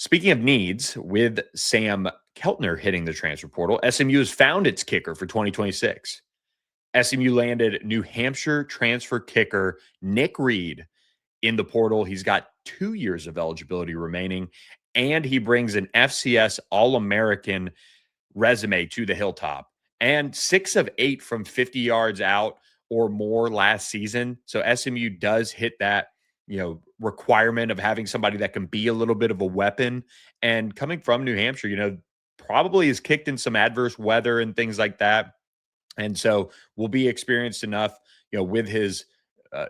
Speaking of needs, with Sam Keltner hitting the transfer portal, SMU has found its kicker for 2026. SMU landed New Hampshire transfer kicker Nick Reed in the portal. He's got 2 years of eligibility remaining, and he brings an FCS All-American resume to the Hilltop and 6 of 8 from 50 yards out or more last season. So SMU does hit that, requirement of having somebody that can be a little bit of a weapon. And coming from New Hampshire, probably is kicked in some adverse weather and things like that. And so will be experienced enough, with his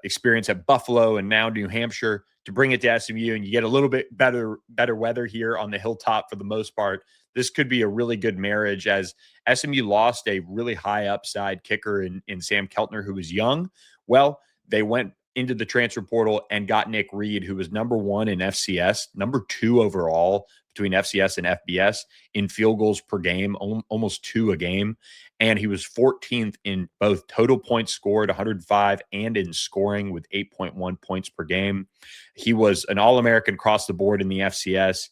experience at Buffalo and now New Hampshire to bring it to SMU, and you get a little bit better weather here on the Hilltop for the most part. This could be a really good marriage, as SMU lost a really high upside kicker in Sam Keltner, who was young. Well, they went into the transfer portal and got Nick Reed, who was number 1 in FCS, number 2 overall between FCS and FBS in field goals per game, almost 2 a game. And he was 14th in both total points scored, 105, and in scoring with 8.1 points per game. He was an All-American across the board in the FCS.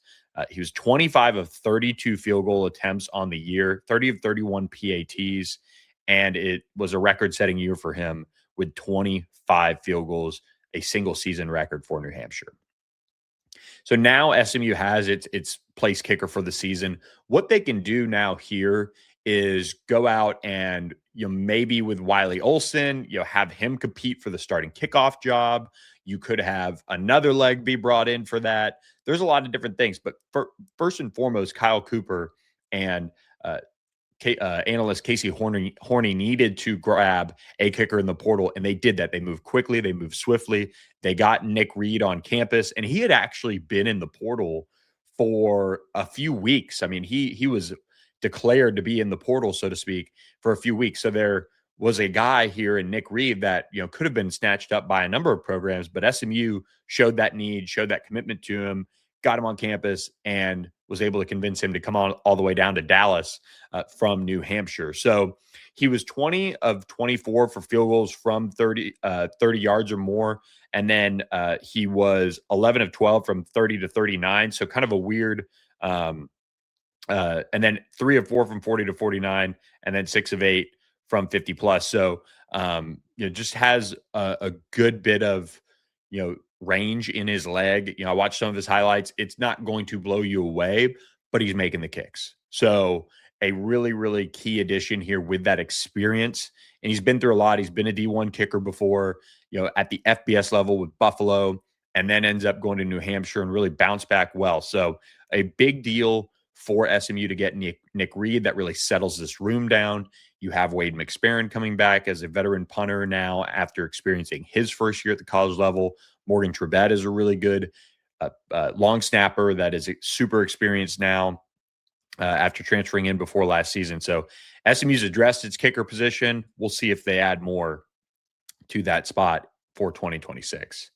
He was 25 of 32 field goal attempts on the year, 30 of 31 PATs, and it was a record-setting year for him with 25 field goals, a single season record for New Hampshire. So now SMU has its place kicker for the season. What they can do now here is go out and, maybe with Wiley Olson, have him compete for the starting kickoff job. You could have another leg be brought in for that. There's a lot of different things, but first and foremost, Kyle Cooper and analyst Casey Horney needed to grab a kicker in the portal, and they did that. They moved quickly. They moved swiftly. They got Nick Reed on campus, and he had actually been in the portal for a few weeks. I mean, he was declared to be in the portal, so to speak, for a few weeks. So there was a guy here in Nick Reed that, could have been snatched up by a number of programs, but SMU showed that need, showed that commitment to him, got him on campus, and was able to convince him to come on all the way down to Dallas from New Hampshire. So he was 20 of 24 for field goals from 30 yards or more. And then he was 11 of 12 from 30 to 39. So kind of a weird, and then 3 of 4 from 40 to 49, and then 6 of 8 from 50 plus. So, just has a good bit of, range in his leg. I watched some of his highlights. It's not going to blow you away, but he's making the kicks. So a really, really key addition here with that experience. And he's been through a lot. He's been a D1 kicker before, at the FBS level with Buffalo, and then ends up going to New Hampshire and really bounced back well. So a big deal for SMU to get Nick Reed. That really settles this room down. You have Wade McSparron coming back as a veteran punter now after experiencing his first year at the college level. Morgan Trebet is a really good long snapper that is super experienced now after transferring in before last season. So SMU's addressed its kicker position. We'll see if they add more to that spot for 2026.